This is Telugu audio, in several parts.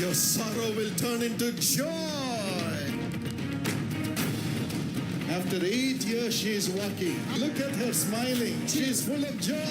Your sorrow will turn into joy. After 8 years she is walking. Look at her smiling. She is full of joy.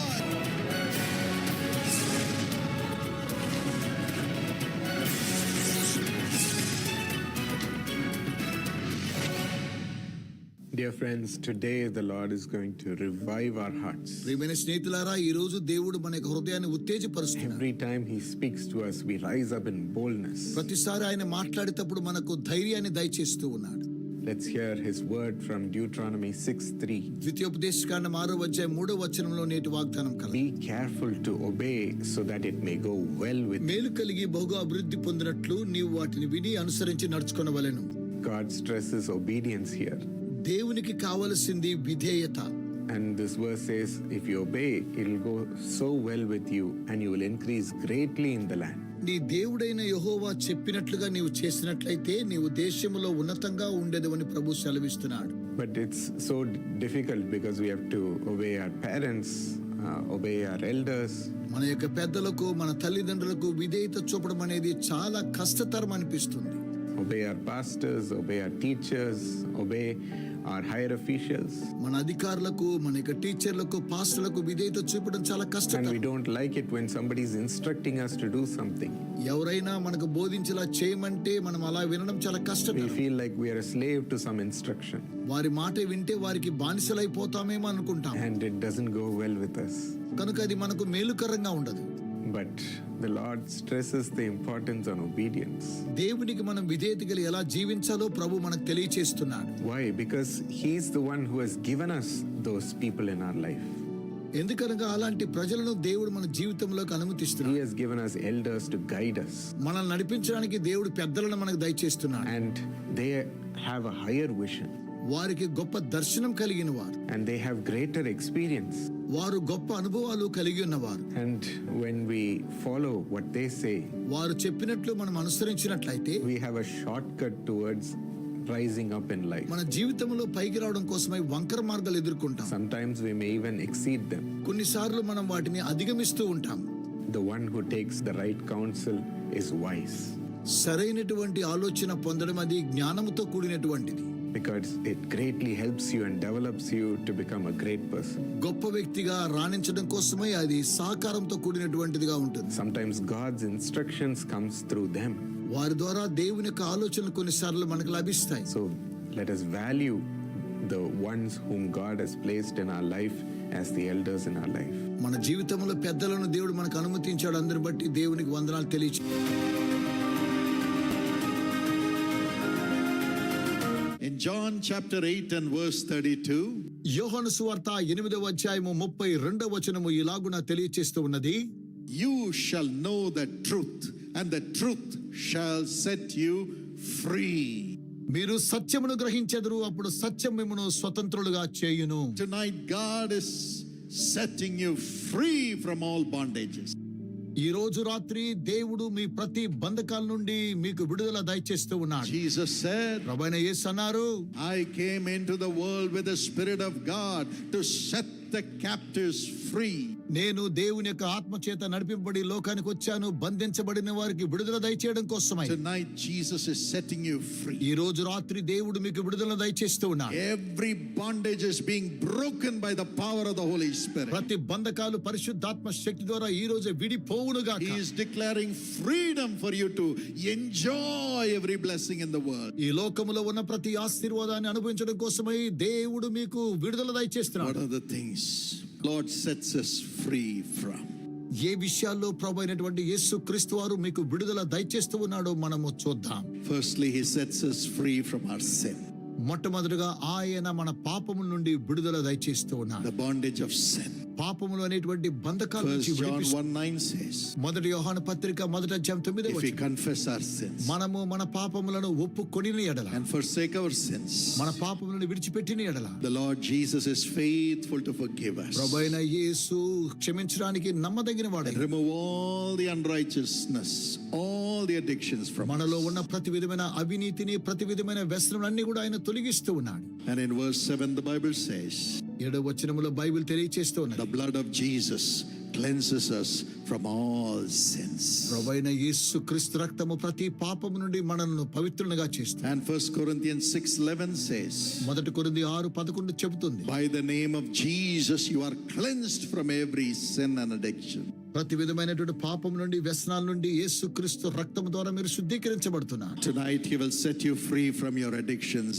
Dear friends, today the Lord is going to revive our hearts. ప్రియమైన స్నేహితులారా, ఈ రోజు దేవుడు మన యొక్క హృదయాన్ని ఉత్తేజపరుస్తున్నాడు. Every time he speaks to us, we rise up in boldness. ప్రతిసారి ఆయన మాట్లాడేటప్పుడు మనకు ధైర్యాన్ని దయచేస్తూ ఉన్నాడు. Let's hear his word from Deuteronomy 6:3. ద్వితీయోపదేశకాండం 6వ అధ్యాయం 3వ వచనంలో నేటి వాగ్దానం కలదు. Be careful to obey so that it may go well with you. మేలు కలిగి బహుగా అభివృద్ధి పొందినట్లు నీవు వాటిని విని అనుసరించి నడుచుకొనవలెను. God stresses obedience here. దేవునికి కావలసింది విధేయత. And this verse says, if you obey, it will go so well with you and you will increase greatly in the land. నీ దేవుడైన యెహోవా చెప్పినట్లుగా నీవు చేసినట్లయితే నీవు దేశములో ఉన్నతంగా ఉండేదవని ప్రభు సెలవిస్తున్నాడు. But it's so difficult because we have to obey our parents, obey our elders. మన యొక్క పెద్దలకు, మన తల్లిదండ్రులకు విధేయత చూపడం అనేది చాలా కష్టతరం అనిపిస్తుంది. Obey our pastors, obey our teachers, obey our higher officials. మన అధికారులకు, మన యొక్క టీచర్లకు, పాస్టర్లకు విధేయత చూపడం చాలా And కష్టం. we don't like it when somebody is instructing us to do something. ఎవరైనా మనకు బోధించేలా చేయమంటే మనం అలా వినడం చాలా కష్టం. We feel like we are a slave to some instruction. వారి మాట వింటే వారికి బానిసలైపోతామేమో అనుకుంటాం. And it doesn't go well with us. కనుక అది మనకు మేలుకరంగా ఉండదు. But the Lord stresses the importance on obedience. దేవునికి మనం విధేయత కలిగి ఎలా జీవించాలో ప్రభు మనకు తెలియచేస్తున్నాడు. Why? Because He is the one who has given us those people in our life. ఎందుకనగా అలాంటి ప్రజలను దేవుడు మన జీవితంలోకి He అనుమతిస్తున్నాడు. has given us elders to guide us. మనల్ని నడిపించడానికి దేవుడు పెద్దలను మనకు దయచేస్తున్నాడు. And they have a higher vision. వారికి గొప్ప దర్శనం కలిగిన వారు, And they have greater experience. వారు గొప్ప అనుభవాలు కలిగి ఉన్నవారు. And when we follow what they say, వారు చెప్పినట్లు మనం అనుసరించినట్లయితే we have a shortcut towards rising up in life. మన జీవితంలో పైకి రావడం కోసమై వంకర మార్గాలు ఎదుర్కొంటాం. Sometimes we may even exceed them. కొన్నిసార్లు మనం వాటిని అధిగమిస్తూ ఉంటాం. The one who takes the right counsel is wise, సరైనటువంటి ఆలోచన పొందడం అది జ్ఞానముతో కూడినటువంటిది. because it greatly helps you and develops you to become a great person. గొప్ప వ్యక్తిగా రాణించడం కోసమై అది సహకారంతో కూడినటువంటిదిగా ఉంటుంది. Sometimes God's instructions comes through them. వారి ద్వారా దేవుని యొక్క ఆలోచనలు కొన్నిసార్లు మనకు లభిస్తాయి. So let us value the ones whom God has placed in our life as the elders in our life. మన జీవితంలో పెద్దలను దేవుడు మనకు అనుమతించాడు. అందరిని బట్టి దేవునికి వందనాలు తెలియచే. In John chapter 8 and verse 32, యోహాను సువార్త 8వ అధ్యాయము 32వ వచనము ఇలాగున తెలియచేస్తూ ఉన్నది. you shall know the truth, and the truth shall set you free. మీరు సత్యమును గ్రహించెదరు, అప్పుడు సత్యం మిమ్మును స్వతంత్రులుగా చేయును. Tonight God is setting you free from all bondages. ఈ రోజు రాత్రి దేవుడు మీ ప్రతి బంధకాల నుండి మీకు విడుదల దయచేస్తూ ఉన్నాడు. Jesus said, ప్రభువైన యేసు అన్నారు, I came into the world with the Spirit of God to set the captives free. నేను దేవుని యొక్క ఆత్మ చేత నడిపింపబడి లోకానికి వచ్చాను, బంధించబడిన వారికి విడుదల దయచేయడం కోసమై. Tonight Jesus is setting you free. ఈ రోజు రాత్రి దేవుడు మీకు విడుదల దయచేస్తూ ఉన్నాడు. Every bondage is being broken by the power of the Holy Spirit. ప్రతి బంధకాలు పరిశుద్ధాత్మ శక్తి ద్వారా ఈ రోజు విడిపోవునుగాక. He is declaring freedom for you to enjoy every blessing in the world. ఈ లోకములో ఉన్న ప్రతి ఆశీర్వాదాన్ని అనుభవించడం కోసమై దేవుడు మీకు విడుదల దయచేస్తున్నాడు. What are the things Lord sets us free from? ఏ విషయాల్లో ప్రభు అయినటువంటి యేసు క్రీస్తు వారు మీకు విడుదల దయచేస్తూ ఉన్నాడో మనము చూద్దాం. Firstly, He sets us free from our sin. మొట్టమొదటిగా ఆయన మన పాపముల నుండి విడుదల దయచేస్తూ ఉన్నాడు. The bondage of sin. పాపములు అనేటువంటి బంధకాల 1 నుంచి John విడిపిస్తూ 1:9 says, మొదటి యోహాను పత్రిక 1వ అధ్యాయం 9వ if we వచనం, confess our sins మనము మన పాపములను ఒప్పుకొనిన ఎడల, and forsake our sins, మన పాపములను విడిచిపెట్టిన ఎడల, the Lord Jesus is faithful to forgive us ప్రభువైన యేసు క్షమించడానికి నమ్మదగిన వాడు. and remove all the unrighteousness, all the addictions from మనలో us. ఉన్న ప్రతి విధమైన అవినీతిని, ప్రతి విధమైన వ్యసనాలన్నీ కూడా ఆయన తొలగిస్తూ ఉన్నాడు. And in verse 7, the Bible says, 7వ వచనములో బైబిల్ తెలియచేస్తూ ఉన్నది, the blood of Jesus cleanses us from all sins. ప్రభువైన యేసు క్రీస్తు రక్తము ప్రతి పాపము నుండి మనల్ని పవిత్రులుగా చేస్తుంది. And 1 Corinthians 6:11 says, 1 కొరింథీ 6:11 చెబుతుంది, by the name of Jesus you are cleansed from every sin and addiction. ప్రతి విధమైనటువంటి పాపం నుండి, వ్యసనాల నుండి యేసు క్రీస్తు రక్తము ద్వారా మీరు శుద్ధీకరించబడుతున్నారు. Tonight he will set you free from your addictions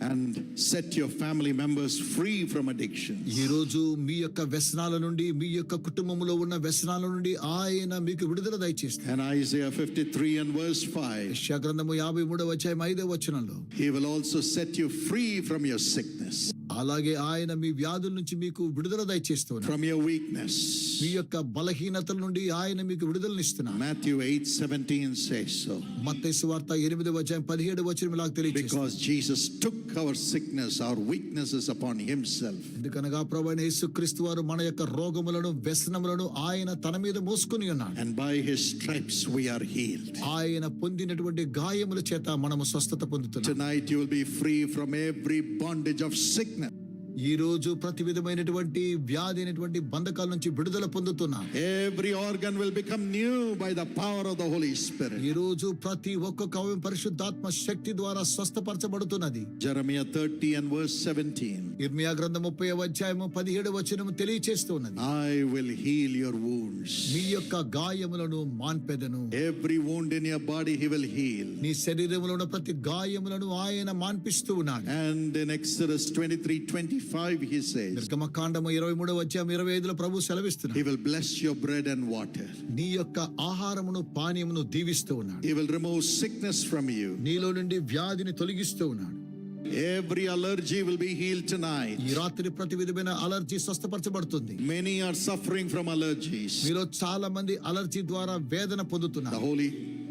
and set your family members free from addictions. ఈ రోజు మీ యొక్క వ్యసనాల నుండి, మీ యొక్క కుటుంబంలో ఉన్న వ్యసనాల నుండి ఆయన మీకు విడుదల దయచేస్తారు. And Isaiah 53 and verse 5, యెషయా గ్రంథము 53వ అధ్యాయం 5వ వచనంలో, he will also set you free from your sickness, అలాగే ఆయన మీ వ్యాధుల నుంచి మీకు విడుదల దయచేస్తున్నారు. from your weakness. మీ యొక్క బలహీనతల నుండి ఆయన మీకు విడుదలనిస్తున్నారు. Matthew 8:17 says so. మత్తయి సువార్త 8వ అధ్యాయం 17వ వచనం ఇలా తెలియజేస్తుంది, Because Jesus took our sickness, our weaknesses upon himself. ఎందుకనగా ప్రభువైన యేసుక్రీస్తు వారు మన యొక్క రోగములను, వ్యసనములను ఆయన తన మీద మోసుకొని ఉన్నాడు. And by his stripes we are healed. ఆయన పొందినటువంటి గాయముల చేత మనము స్వస్థత పొందుతున్నాం. Tonight you will be free from every bondage of sickness. ఈ రోజు ప్రతి విధమైనటువంటి వ్యాధి అయినటువంటి బంధకాల నుంచి విడుదల పొందుతున్నాం. Every organ will become new by the power of the Holy Spirit. ఈ రోజు ప్రతి ఒక్కొక్క అవయవం పరిశుద్ధాత్మ శక్తి ద్వారా స్వస్థపరచబడుతున్నది. Jeremiah 30 and verse 17. ఇర్మియా గ్రంథం 30వ అధ్యాయము 17వ వచనము తెలియచేస్తూ ఉన్నది, I will heal your wounds. మీ యొక్క గాయములను మాన్పెదను. Every wound in your body he will heal. నీ శరీరంలో ఉన్న ప్రతి గాయములను ఆయన మాన్పిస్తూ ఉన్నాడు. And in Exodus 23:25 he says, నిర్గమకాండము 23వ అధ్యాయం 25లో ప్రభు సెలవిస్తున్నాడు, he will bless your bread and water. నీ యొక్క ఆహారమును పానీయమును దీవిస్తూ ఉన్నాడు. He will remove sickness from you. నీలో నుండి వ్యాధిని తొలగిస్తూ ఉన్నాడు. Every allergy will be healed tonight. ఈ రాత్రి ప్రతి విధమైన allergy స్వస్థపరచబడుతుంది. Many are suffering from allergies. మీలో చాలా మంది అలర్జీ ద్వారా వేదన పొందుతున్నారు.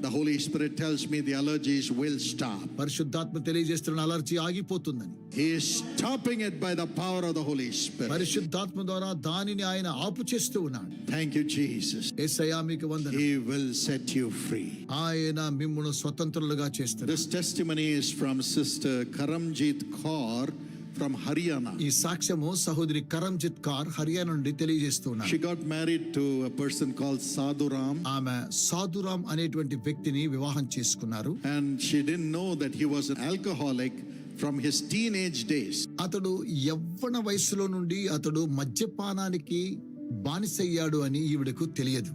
The Holy Spirit tells me the allergies will stop. పరిశుద్ధాత్మ తెలియజేస్తున్న allergy ఆగిపోతుందని. He is stopping it by the power of the Holy Spirit. పరిశుద్ధాత్మ ద్వారా దానిని ఆయన ఆపు చేస్తూ ఉన్నాడు. Thank you, Jesus. యేసయ్యా మీకు వందనాలు. He will set you free. ఆయన మిమ్మును స్వతంత్రులుగా చేస్తారు. This testimony is from Sister Karamjit Kaur from Haryana. ఈ సాక్ష్యము సహోదరి కరంజిత్ కౌర్ హర్యానా నుండి తెలియజేస్తున్నారు. She got married to a person called Sadhuram, ఆమె సాధురామ్ అనేటువంటి వ్యక్తిని వివాహం చేసుకున్నారు. and she didn't know that he was an alcoholic from his teenage days. అతడు యవ్వన వయసులో నుండి అతడు మద్యపానానికి బానిసయ్యాడు అని ఈవిడకు తెలియదు.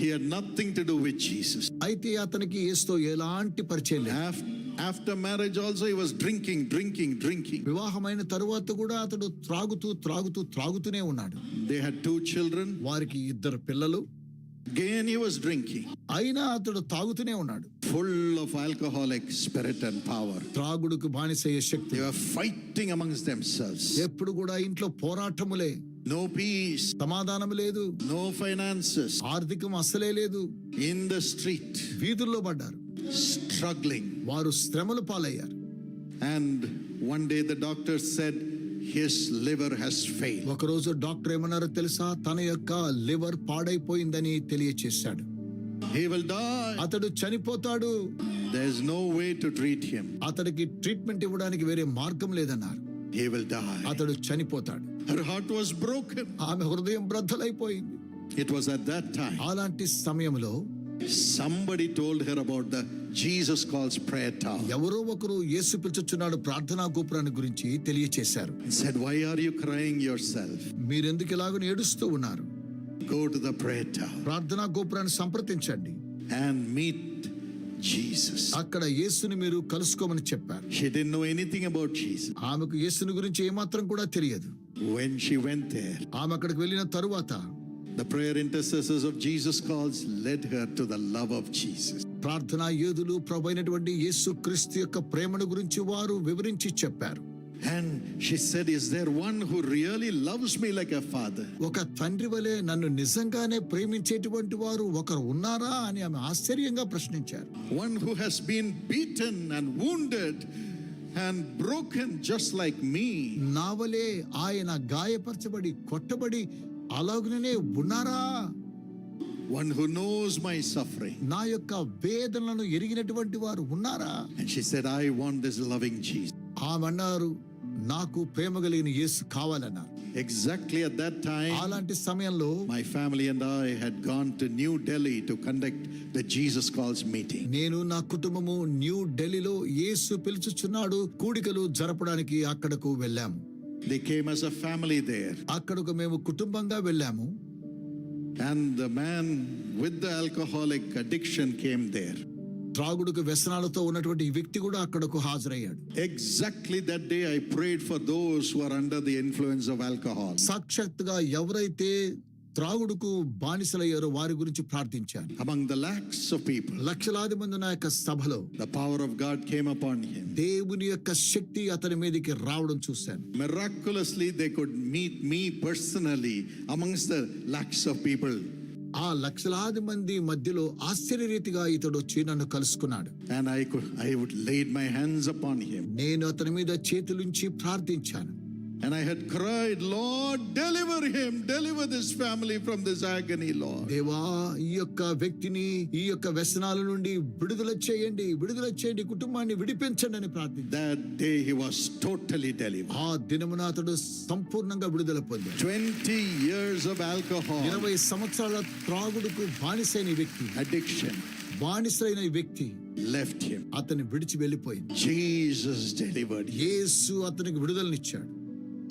He had nothing to do with Jesus. అయితే అతనికి యేసుతో ఎలాంటి పరిచయం లేదు. After marriage also he was drinking. వివాహమైన తరువాత కూడా అతడు త్రాగుతూనే ఉన్నాడు. They had 2 children. వారికి 2 పిల్లలు. Again he was drinking. అయినా అతడు తాగుతూనే ఉన్నాడు. Full of alcoholic spirit and power. త్రాగుడుకు బానిసయ్యే Shakti. They were fighting amongst themselves. ఎప్పుడు కూడా ఇంట్లో పోరాటములే. No peace. సమాధానం లేదు. No finances. ఆర్థికం అస్సలే లేదు. In the street. వీధుల్లో పడ్డారు. Struggling. వారు శ్రమల పాలయ్యారు. And one day the doctor said his liver has failed. ఒకరోజు డాక్టర్ ఏమన్నారో తెలుసా? తన యొక్క లివర్ పాడైపోయిందని తెలియచేశాడు. He will die. అతడు చనిపోతాడు. There is no way to treat him. అతడికి ట్రీట్మెంట్ ఇవ్వడానికి వేరే మార్గం లేదన్నారు. He will die. అతడు చనిపోతాడు. Her heart was broken. ఆమె హృదయం బ్రద్దలైపోయింది. It was at that time అలాంటి సమయంలో somebody told her about the Jesus calls prayer tower. ఎవరో ఒకరు యేసు పిలుచుచున్నాడు ప్రార్థనా గోపురాన్ని గురించి తెలియచేశారు. Said, why are you crying yourself? మీరెందుకు ఇలాగని ఏడుస్తూ ఉన్నారు? Go to the prayer tower ప్రార్థనా గోపురాన్ని సంప్రదించండి. and meet Jesus. అక్కడ యేసుని మీరు కలుసుకోమని చెప్పారు. She didn't know anything about Jesus. ఆమెకు యేసుని గురించి ఏమాత్రం కూడా తెలియదు. When she went there, ఆమె అక్కడికి వెళ్ళిన తరువాత the prayer intercessors of Jesus calls led her to the love of Jesus. ప్రార్థనా యోధులు ప్రభువైనటువంటి యేసు క్రీస్తు యొక్క ప్రేమను గురించి వారు వివరించి చెప్పారు. And she said, is there one who really loves me like a father? ఒక తండ్రి వలె నన్ను నిజంగానే ప్రేమించేటువంటి వారు ఒకరు ఉన్నారా అని ఆమె ఆశ్చర్యంగా ప్రశ్నించారు. One who has been beaten and wounded and broken just like me. నా వలె ఆయన గాయపరచబడి కొట్టబడి అలాగనే ఉన్నారా? One who knows my suffering. నా యొక్క వేదనలను ఎరిగినటువంటి వారు ఉన్నారా? And she said, I want this loving Jesus. ఆమెన్నారు, నాకు ప్రేమ కలిగిన యేసు కావాలన్నారు. Exactly at that time, అలాంటి సమయంలో my family and I had gone to New Delhi to conduct the Jesus Calls meeting. నేను నా కుటుంబము న్యూ ఢిల్లీలో యేసు పిలుచుచున్నాడు కూడికలు జరపడానికి అక్కడకు వెళ్ళాము. They came as a family there. అక్కడకు మేము కుటుంబంగా వెళ్ళాము. And the man with the alcoholic addiction came there. త్రాగుడుకు వ్యసనాలతో ఉన్నటువంటి ఈ వ్యక్తి కూడా అక్కడకు హాజరయ్యాడు. Exactly that day I prayed for those who are under the influence of alcohol. సాక్షాత్తుగా ఎవరైతే త్రాగుడుకు బానిసలయ్యారో వారి గురించి ప్రార్థించాను. Among the lakhs of people, లక్షలాది మంది ఉన్న యొక్క సభలో the power of God came upon him. దేవుని యొక్క శక్తి అతని మీదకి రావడం చూశాను. Miraculously, they could meet me personally amongst the lakhs of people. ఆ లక్షలాది మంది మధ్యలో ఆశ్చర్యరీతిగా ఇతడు వచ్చి నన్ను కలుసుకున్నాడు. And I would laid my hands upon him. నేను అతని మీద చేతులుంచి ప్రార్థించాను. And I had cried, Lord, deliver him, deliver this family from this agony, Lord. దేవా, ఈ యొక్క వ్యక్తిని ఈ యొక్క వ్యసనాల నుండి విడుదల చేయండి, కుటుంబాన్ని విడిపించండి అని ప్రార్థించాను. That day he was totally delivered. ఆ దినమున అతడు సంపూర్ణంగా విడుదల పొందాడు. 20 years of alcohol 20 సంవత్సరాల త్రాగుడుకు బానిసైన వ్యక్తి, addiction బానిసైన వ్యక్తి left him. అతన్ని విడిచి వెళ్ళిపోయింది. Jesus delivered him. యేసు అతనికి విడుదలనిచ్చాడు.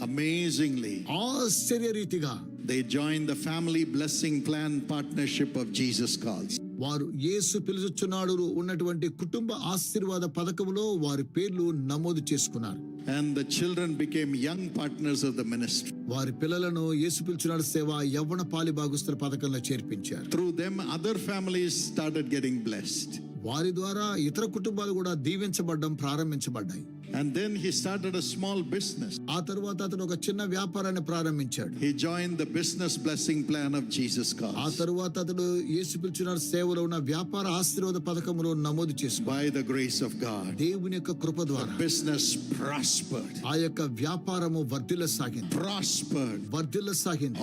Amazingly, ఆశ్చర్యరీతిగా they joined the family blessing plan partnership of Jesus Calls. వారు యేసు పిలుచుచున్నాడు ఉన్నటువంటి కుటుంబ ఆశీర్వాద పథకంలో వారి పేర్లు నమోదు చేసుకున్నారు. And the children became young partners of the ministry. వారి పిల్లలను యేసు పిలుచున్నాడు సేవ యవ్వన పాలి భాగస్తుల పథకంలో చేర్పించారు. Through them, other families started getting blessed. వారి ద్వారా ఇతర కుటుంబాలు కూడా దీవించబడ్డం ప్రారంభించబడ్డాయి. And then he started a small business. ఆ తరువాత అతను ఒక చిన్న వ్యాపారాన్ని ప్రారంభించాడు. He joined the business blessing plan of Jesus ఆ Calls. తరువాత అతడు యేసు పిలుచున్నాడు సేవలో ఉన్న వ్యాపార ఆశీర్వాద పథకంలో నమోదు చేసుకున్నాడు. By the grace of God, దేవుని యొక్క కృప ద్వారా business prospered. ఆ యొక్క వ్యాపారము వర్ధిల్లసాగింది.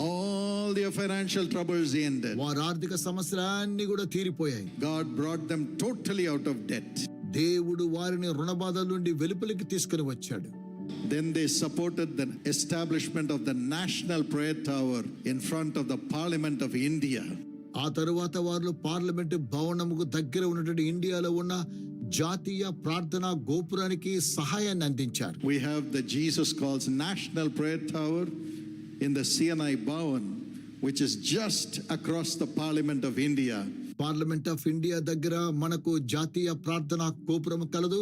All their financial troubles ended. వారి ఆర్థిక సమస్యలన్నీ కూడా తీరిపోయాయి. God brought them totally out of debt. దేవుడు వారిని రుణబాధల నుండి వెలుపలికి తీసుకుని వచ్చాడు. Then they supported the establishment of the National Prayer Tower in front of the Parliament of India. ఆ తరువాత వారు పార్లమెంటు భవనముకు దగ్గర ఉన్నటువంటి ఇండియాలో ఉన్న జాతీయ ప్రార్థనా గోపురానికి సహాయాన్ని అందించారు. We have the Jesus Calls National Prayer Tower in the CNI Bhavan, which is just across the Parliament of India. Parliament of India దగ్గర మనకు జాతీయ ప్రార్థనా గోపురం కలదు.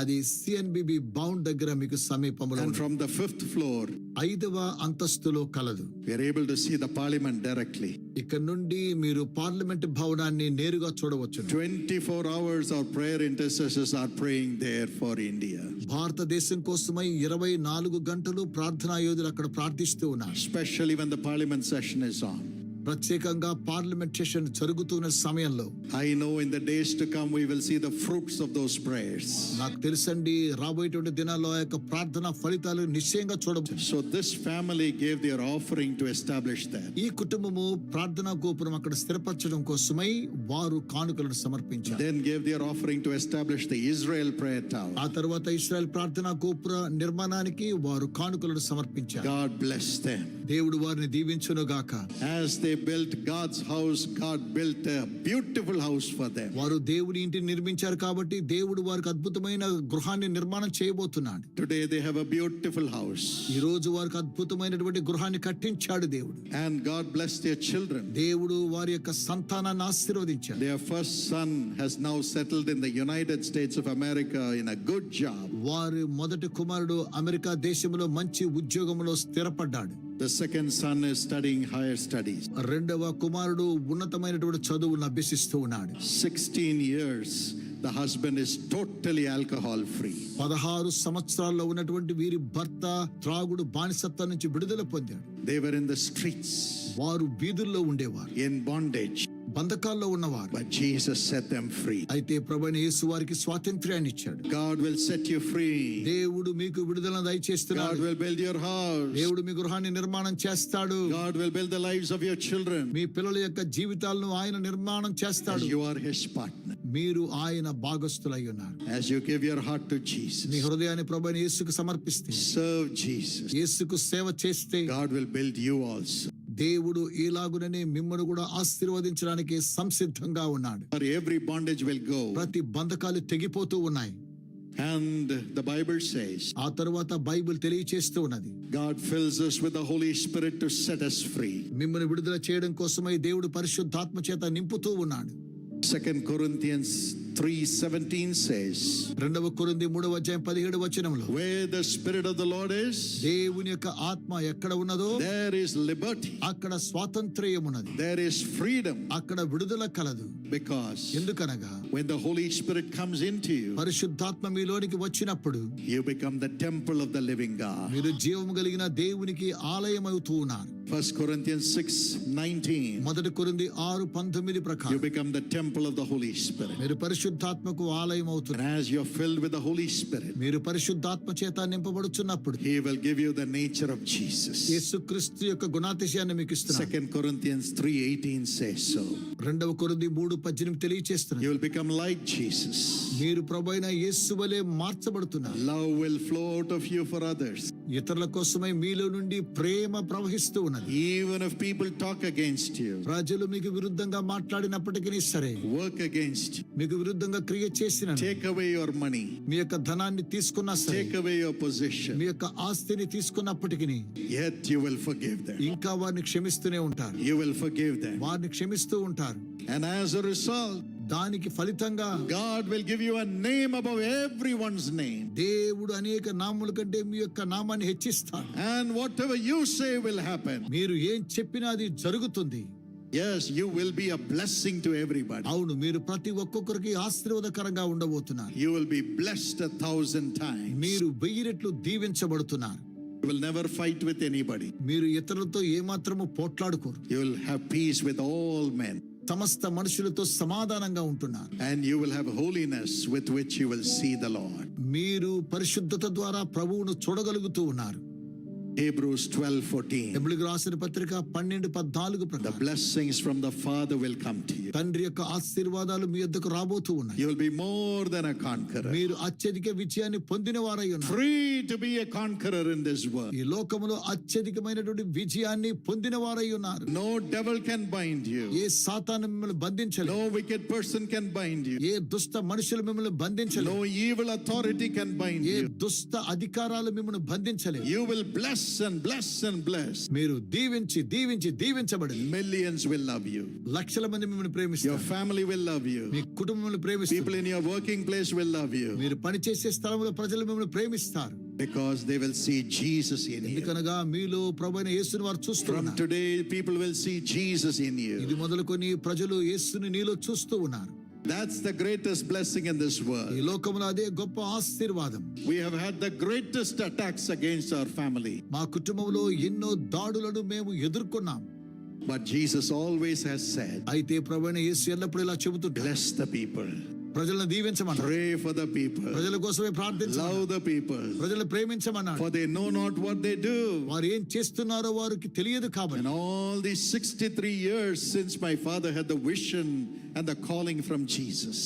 అది సిఎన్బిబి భవన్ దగ్గర మీకు సమీపంలో And from the 5th floor, 5వ అంతస్తులో కలదు. we are able to see the Parliament directly. ఇక్కడ నుండి మీరు పార్లమెంట్ భవనాన్ని నేరుగా చూడవచ్చు. 24 hours our prayer intercessors are praying there for India. భారతదేశం కోసమై 24 గంటలు ప్రార్థనా యోధులు అక్కడ ప్రార్థిస్తూ ఉన్నారు. Especially when the Parliament session is on. ప్రత్యేకంగా పార్లమెంట్ సెషన్ జరుగుతున్న సమయంలో I know in the days to come we will see the fruits of those prayers. నాకు తెలుసండి రాబోయేటువంటి దినాల్లో ఆ యొక్క ప్రార్థన ఫలితాలు నిశ్చయంగా చూడవచ్చు. So this family gave their offering to establish that. ఈ కుటుంబము ప్రార్థనా గోపురం అక్కడ స్థిరపరచడం కోసమై వారు కానుకలను సమర్పించారు. Then gave their offering to establish the Israel prayer tower. ఆ తర్వాత ఇశ్రాయేల్ ప్రార్థనా గోపుర నిర్మాణానికి వారు కానుకలను సమర్పించారు. God bless them. దేవుడు వారిని దీవించును గాక. As they built God's house, God built a beautiful house for them. వారు దేవుని ఇంటిని నిర్మించారు కాబట్టి దేవుడు వారికి అద్భుతమైన గృహాన్ని నిర్మాణం చేయబోతున్నాడు. Today they have a beautiful house. ఈ రోజు వారికి అద్భుతమైనటువంటి గృహాన్ని కట్టించాడు దేవుడు. And God blessed their children. దేవుడు వారి యొక్క సంతానాన్ని ఆశీర్వదించాడు. Their first son has now settled in the United States of America in a good job. వారి మొదటి కుమారుడు అమెరికా దేశంలో మంచి ఉద్యోగంలో స్థిరపడ్డాడు. The second son is studying higher studies. రెండవ కుమారుడు ఉన్నతమైనటువంటి చదువులను అభ్యసిస్తూ ఉన్నాడు. 16 years the husband is totally alcohol free. 16 సంవత్సరాల్లో ఉన్నటువంటి వీరి భర్త త్రాగుడు బానిసత్వం నుంచి విడుదల పొందాడు. They were in the streets, వారు వీధుల్లో ఉండేవారు, in bondage, బంధకాల్లో ఉన్నవారు. but Jesus set them free. అయితే ప్రభువైన యేసు వారికి స్వాతంత్ర్యాన్ని ఇచ్చాడు. God will set you free. దేవుడు మీకు విడుదలను God దయచేస్తున్నాడు. will build your house. దేవుడు మీ గృహాన్ని నిర్మాణం చేస్తాడు. God will build the lives of your children. మీ పిల్లల యొక్క జీవితాలను ఆయన నిర్మాణం As చేస్తాడు. you are his partner. మీరు ఆయన భాగస్థులై ఉన్నారు. As you give your heart to me Jesus, హృదయాన్ని ప్రభువైన యేసుకు సమర్పిస్తే, serve Jesus, యేసుకు సేవ చేస్తే God will build you also. దేవుడు ఇలాగుననే మిమ్మల్ని కూడా ఆశీర్వదించడానికి సంసిద్ధంగా ఉన్నాడు. For every bondage will go. ప్రతి బంధకాలు తెగిపోతూ ఉన్నాయి. And the Bible says, ఆ తరువాత బైబిల్ తెలియచేస్తూ ఉన్నది, God fills us with the Holy Spirit to set us free. మిమ్మల్ని విడుదల చేయడం కోసమై దేవుడు పరిశుద్ధాత్మ చేత నింపుతూ ఉన్నాడు. 2 Corinthians 3:17 says, 2 కొరింథీ 3:17 where the Spirit of the Lord is, దేవుని యొక్క ఆత్మ ఎక్కడ ఉన్నదో there is liberty, అక్కడ స్వాతంత్ర్యం ఉన్నది, there is freedom. అక్కడ విడుదల కలదు. Because ఎందుకనగా when the Holy Spirit comes into you, పరిశుద్ధాత్మ మీలోనికి వచ్చినప్పుడు you become the temple of the living God. మీరు జీవము కలిగిన దేవునికి ఆలయం అవుతూ ఉన్నారు. 1 Corinthians 6:19, 1 కొరింథీ 6:19 you ప్రకారం become the temple of the Holy Spirit. మీరు పరిశుద్ధాత్మకు ఆలయం And అవుతున్నారు. as you're filled with the Holy Spirit, మీరు పరిశుద్ధాత్మ చేత నింపబడుచున్నప్పుడు He will give you the nature of Jesus. యేసుక్రీస్తు యొక్క గుణాతిశయాన్ని మీకు ఇస్తున్నారు. 2 Corinthians 3:18 says so. 2 కొరింథీ 3:18 తెలియచేస్తున్నారు, You will become like Jesus. మీరు ప్రభువైన యేసు వలె మార్చబడుతున్నారు. Love will flow out of you for others. ఇతరుల కోసమై మీలో నుండి ప్రేమ ప్రవహిస్తూ ఉన్నది. Even if people talk against you, ప్రజలు మీకు విరుద్ధంగా మాట్లాడినప్పటికీ సరే, work against you, మీకు విరుద్ధంగా క్రియ చేసిన, take away your money, మీ యొక్క ధనాన్ని తీసుకున్నా సరే, take away your me possession, యొక్క ఆస్తిని తీసుకున్నప్పటికీ yet you will forgive them. ఇంకా వారిని క్షమిస్తూనే ఉంటారు. You will forgive them. వారిని క్షమిస్తూ ఉంటారు. And as a result, దానికి ఫలితంగా God will give you a name above everyone's name. దేవుడు అనేక నామముల కంటే మీ యొక్క నామాన్ని హెచ్చిస్తాడు. And whatever you say will happen. మీరు ఏం చెప్పినా అది జరుగుతుంది. Yes, you will be a blessing to everybody. అవును, మీరు ప్రతి ఒక్కొక్కరికి ఆశీర్వాదకరంగా ఉండబోతున్నారు. You will be blessed 1,000 times. మీరు 1000 రెట్లు దీవించబడుతున్నారు. You will never fight with anybody. మీరు ఇతరులతో ఏమాత్రము పోట్లాడుకోరు. You will have peace with all men. సమస్త మనుషులతో సమాధానంగా ఉంటున్నారు. And you will have holiness with which you will see the Lord. మీరు పరిశుద్ధత ద్వారా ప్రభువును చూడగలుగుతూ ఉన్నారు. Hebrews 12:14. హెబ్రీయులకు రాసిన పత్రిక 12:14 The ప్రకారం blessings from the Father will come to you. తండ్రి యొక్క ఆశీర్వాదాలు మీ యొద్దకు రాబోతూ ఉన్నాయి. You will be more than a conqueror. మీరు అత్యధిక విజయాన్ని పొందిన వారై ఉన్నారు. Free to be a conqueror in this world. ఈ లోకములో అత్యధికమైనటువంటి విజయాన్ని పొందిన వారై ఉన్నారు. No devil can bind you. ఏ సాతాను మిమ్మల్ని బంధించలేదు. No wicked person can bind you. ఏ దుష్ట మనుషులు మిమ్మల్ని బంధించలేదు. No evil authority can bind A you. దుష్ట అధికారాలు మిమ్మల్ని బంధించలేదు. You will bless and bless and bless. మీరు దీవించి దీవించి దీవించబడింది. Millions will love you. లక్షల మంది మిమ్మల్ని Your ప్రేమిస్తారు. family will love me you. కుటుంబం మిమ్మల్ని People ప్రేమిస్తారు. in your working place will love you. మీరు పనిచేసే స్థలంలో ప్రజలు మిమ్మల్ని ప్రేమిస్తారు. Because they will see Jesus in you. ఎందుకనగా మీలో ప్రభువైన యేసుని వారు From చూస్తున్నారు. today, people will see Jesus in ఇది you. మొదలుకొని ప్రజలు యేసుని నీలో చూస్తూ ఉన్నారు. That's the greatest blessing in this ఈ world. లోకములో అదే గొప్ప ఆశీర్వాదం. We have had the greatest attacks against our family. మా కుటుంబంలో ఎన్నో దాడులను మేము ఎదుర్కొన్నాం. But Jesus always has said, అయితే ప్రభువైన యేసు ఎల్లప్పుడూ ఇలా చెబుతుంటారు, bless the people, ప్రజలను దీవించమన్నారు, pray for the people, ప్రజల కోసమే ప్రార్థించమన్నారు, love the people, ప్రజలను ప్రేమించమన్నారు. for they know not what they do. వారు ఏం చేస్తున్నారో వారికి తెలియదు కాబట్టి. And all these 63 years since my father had the vision and the calling from Jesus,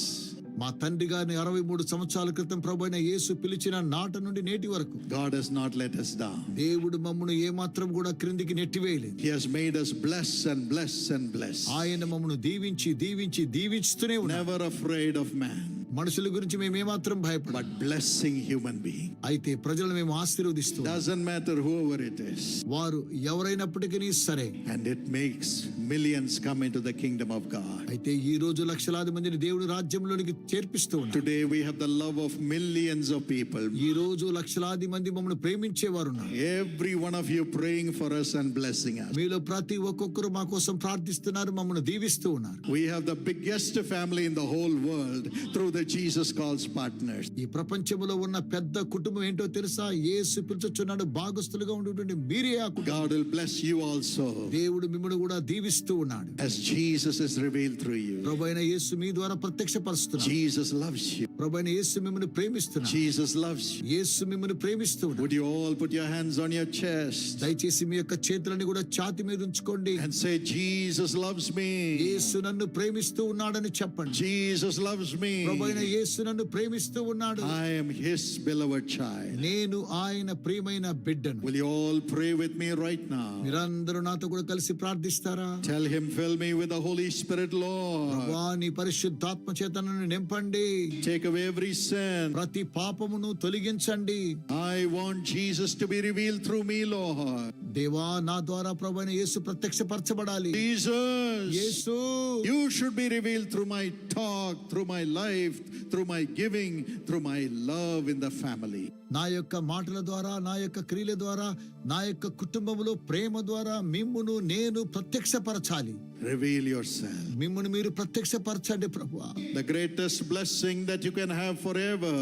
మా తండ్రి గారిని 63 సంవత్సరాల క్రితం ప్రభువైన యేసు పిలిచిన నాట నుండి నేటి వరకు God has not let us down. దేవుడు మమ్మను ఏమాత్రం కూడా క్రిందికి నెట్టివేయలేదు. He has made us bless and bless and bless. ఆయన మమ్మను దీవించి దీవించి దీవిస్తూనే ఉన్నారు. Never afraid of man, మనుషుల గురించి మేము ఏమాత్రం భయపడం. but blessing human being. అయితే ప్రజలను మేము ఆశీర్వదిస్తూ Doesn't matter whoever it is. వారు ఎవరైనప్పటికీ సరే. And it makes millions come into the kingdom of God. అయితే ఈ రోజు లక్షలాది మందిని దేవుడి రాజ్యంలోనికి చేర్పిస్తూ ఉన్నారు. Today we have the love of millions of people. ఈ రోజు లక్షలాది మంది మమ్మల్ని ప్రేమించేవారు ఉన్నారు. Every one of you praying for us and blessing us. మీలో ప్రతి ఒక్కొక్కరు మా కోసం ప్రార్థిస్తున్నారు, మమ్మల్ని దీవిస్తూ ఉన్నారు. We have the biggest family in the whole world through the Jesus Calls partners. ఈ ప్రపంచంలో ఉన్న పెద్ద కుటుంబం ఏంటో తెలుసా? యేసు పిలుచుచున్నాడు భాగస్తులుగా ఉండేటువంటి మీరే ఆ కుటుంబం. God will bless you also దేవుడు మిమ్మల్ని కూడా దీవిస్తూ ఉన్నాడు. as Jesus is revealed through you. ప్రభువైన యేసు మీ ద్వారా ప్రత్యక్షపరుస్తున్నాడు. Jesus loves you. ప్రభువైన యేసు మిమ్మల్ని ప్రేమిస్తున్నాడు. Jesus loves you. యేసు మిమ్మల్ని ప్రేమిస్తున్నాడు. Would you all put your hands on your chest దయచేసి మీ యొక్క చేతులని కూడా ఛాతీ మీద ఉంచుకోండి. and say, Jesus loves me. యేసు నన్ను ప్రేమిస్తూ ఉన్నాడని చెప్పండి. Jesus loves me. ప్రభువైన యేసు నన్ను ప్రేమిస్తూ ఉన్నాడు. I am his beloved child. నేను ఆయన ప్రియమైన బిడ్డను. Will you all pray with me right now? మీరందరూ నాతో కూడా కలిసి ప్రార్థిస్తారా? Tell him, fill me with the Holy Spirit, Lord. ప్రభువా నీ పరిశుద్ధాత్మ చేత నన్ను నింపండి. Take away every sin. ప్రతి పాపమును తొలగించండి. I want Jesus to be revealed through me, Lord. దేవా నా ద్వారా ప్రభువైన యేసు ప్రత్యక్షపరచబడాలి. Jesus, Yesu you should be revealed through my talk, through my life, through my giving, through my love in the family. నా యొక్క మాటల ద్వారా, నా యొక్క క్రియల ద్వారా, నా యొక్క కుటుంబంలో ప్రేమ ద్వారా మిమ్మును నేను ప్రత్యక్షపరచాలి. Reveal yourself. మిమ్మును మీరు ప్రత్యక్షపరచండి ప్రభువా. The greatest blessing that you can have forever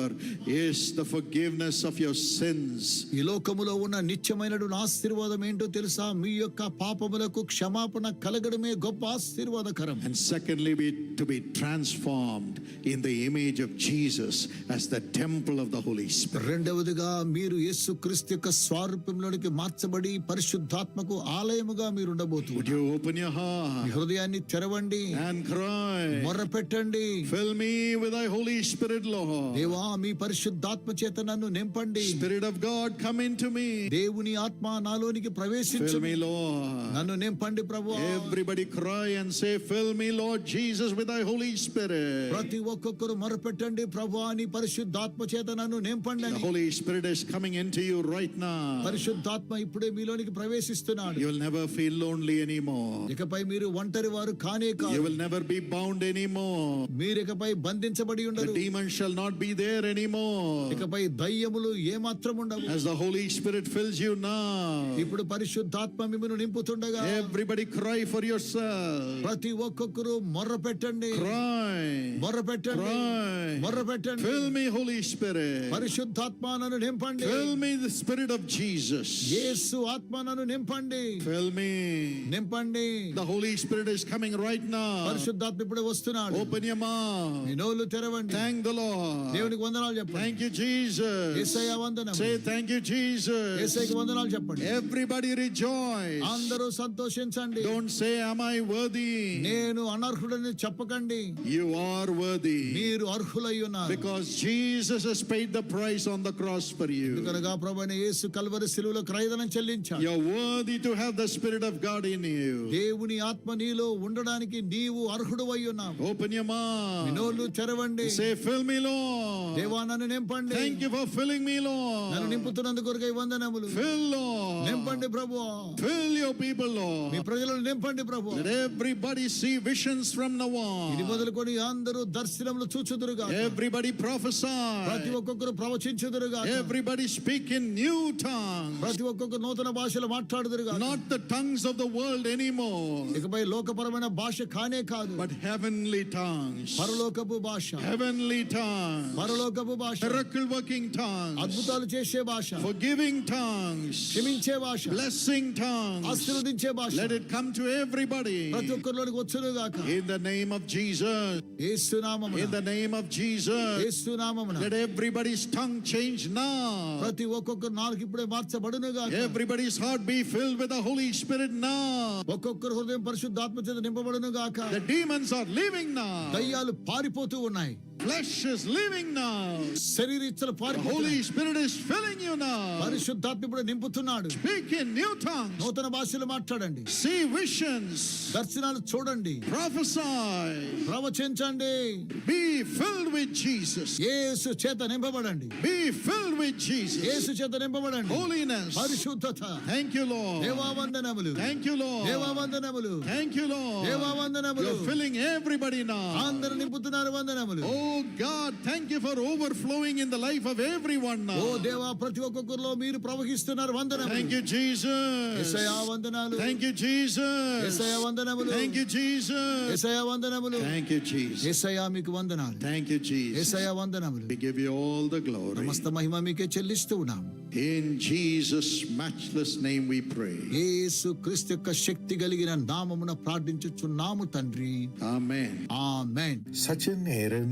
is the forgiveness of your sins. ఈ లోకములో ఉన్న నిత్యమైనటువంటి ఆశీర్వాదం ఏంటో తెలుసా? మీ యొక్క పాపములకు క్షమాపణ కలగడమే గొప్ప ఆశీర్వాదకరం. And secondly, to be transformed in the image of Jesus as the temple of the Holy Spirit. రెండవదిగా మీరు యేసుక్రీస్తు యొక్క స్వరూపంలోనికి మార్చబడి పరిశుద్ధాత్మకు ఆలయముగా మీరు Would ఉండబోతున్నారు. you open your me heart హృదయాన్ని తెరవండి, and cry, మొర్రపెట్టండి. fill me with thy Holy Spirit, Lord. దేవా మీ పరిశుద్ధాత్మ చేత నన్ను నింపండి. Spirit of God, come into me. దేవుని ఆత్మ నాలోనికి Fill ప్రవేశించు. me, Lord. నన్ను నింపండి ప్రభువా. Everybody cry and say, fill me, Lord Jesus, with thy Holy Spirit. ప్రతి ఒక్కొక్కరు మొరపెట్టండి, ప్రభువా నీ పరిశుద్ధాత్మ చేత నన్ను నింపండి The అని. Holy Spirit is coming into you right now. పరిశుద్ధాత్మ ఇప్పుడే మీలోనికి ప్రవేశిస్తున్నాడు. You will never feel lonely anymore. ఇకపై మీరు ఒంటరి వారు కానే You కాదు. will never be bound anymore. మీరు ఇకపై బంధించబడి The ఉండరు. demons shall not be there anymore. ఇకపై దయ్యములు ఏమాత్రం ఉండవు. As the Holy Spirit fills you now, ఇప్పుడు పరిశుద్ధాత్మ మిమ్మల్ని నింపుతుండగా everybody cry for yourself. ప్రతి ఒక్కొక్కరు మొర్రపెట్టండి, Cry. మొర్రపెట్టండి, Cry. మొర్రపెట్టండి. Fill me, Holy Spirit. పరిశుద్ధాత్మ నన్ను నింపండి. Fill me, the Spirit of Jesus. యేసు ఆత్మ నన్ను నింపండి, Fill me. నింపండి. The Holy Spirit is coming right now. పరిశుద్ధాత్మ ఇప్పుడు వస్తున్నాడు. Open your mouth. మీ నోళ్ళు తెరవండి. Thank the Lord. దేవునికి వందనాలు చెప్పండి. Thank you, Jesus. యేసయ్య వందనం. Say thank you, Jesus. యేసయ్యకి వందనాలు చెప్పండి. Everybody rejoice. అందరూ సంతోషించండి. Don't say, am I worthy? నేను అనర్హుడని చెప్పకండి. You are worthy. మీరు అర్హులై ఉన్నారు. Because Jesus has paid the price on the cross for you. ఎందుకనగా ప్రభువైన యేసు కల్వరి శిలువలో క్రయధనం చెల్లించాడు. You're worthy to have the Spirit of God in you. దేవుని ఆత్మ నీలో ఉండడానికి నీవు అర్హుడవై ఉన్నావు. Open your me mouth. నోళ్ళు తెరవండి. Say, fill me, Lord. దేవా నన్ను నింపండి. Thank you for filling me, నన్ను Lord. నింపుతున్నందుకు కొరకై వందనములు. Fill, Lord. నింపండి ప్రభువా. Fill your people, me Lord. ప్రజలను నింపండి ప్రభువా. Let everybody see visions from now ఇది on. మొదలుకొని అందరూ దర్శనములు చూచుదురుగా. Everybody ప్రతి prophesy. ఒక్కొక్కరు ప్రవచించుదురుగా. Everybody speak in new tongues. ప్రతి ఒక్కొక్కరు నూతన భాషలు మాట్లాడుదురుగా. Not the tongues of the world anymore, ఇకపై లోకపరమైన భాష కానే కాదు, but heavenly tongues. పరలోకపు భాష. Heavenly tongues. పరలోకపు భాష. Miracle working tongues. అద్భుతాలు చేసే భాష. Forgiving tongues. క్షమించే భాష. Blessing tongues. ఆశీర్వదించే భాష. Let it come to everybody. ప్రతి ఒక్కరిలోనికి వచ్చునుగాక. In the name of Jesus. యేసు నామమున. In the name of Jesus. యేసు నామమున. Let everybody's tongue change now. ప్రతి ఒక్కొక్కరు నాలుగు ఇప్పుడే మార్చబడునుగాక. Everybody's heart be filled with the Holy Spirit now. ఒక్కొక్కరు హృదయం పరిశుద్ధాత్మ చేత నింపబడునుగాక. The demons are leaving now. దయ్యాలు పారిపోతూ ఉన్నాయి. Flesh is leaving now. శరీరీచ్చలు The పారిపోతున్నాయి. Holy Spirit is filling you now. పరిశుద్ధాత్మ ఇప్పుడు నింపుతున్నాడు. Speak in new tongues. నూతన భాషలు మాట్లాడండి. See visions. దర్శనాలు చూడండి. Prophesy. ప్రవచించండి. Be filled with Jesus. యేసు చేత నింపబడండి. Be filled with Jesus. యేసు చేత నింపబడండి. Holiness. పరిశుద్ధత. Thank you, Lord. దేవా వందనములు. Thank you, Lord. దేవా వందనములు. Thank you, Lord. దేవా వందనములు. You're filling everybody now. అందరూ నింపుతున్నారు వందనములు. Oh God, thank you for overflowing in the life of everyone oh now. దేవా ప్రతి ఒక్కొక్కరిలో మీరు ప్రవహిస్తున్నారు వందనములు. Thank you, Jesus. యేసయ్యా వందనాలు. Thank you, Jesus. యేసయ్యా వందనములు. Thank you, Jesus. యేసయ్యా వందనములు. Thank you, Jesus. యేసయ్యా మీకు వందనాలు. Thank you, Jesus. యేసయ్యా వందనములు. We give you all the glory. సమస్త మహిమ మీకే చెల్లిస్తూ ఉన్నాము. In Jesus' matchless name we pray. యేసు క్రీస్తు యొక్క శక్తి కలిగిన నామమున ప్రార్థించుచున్నాము తండ్రి. Amen. ఆమేన్. Sachin Aaron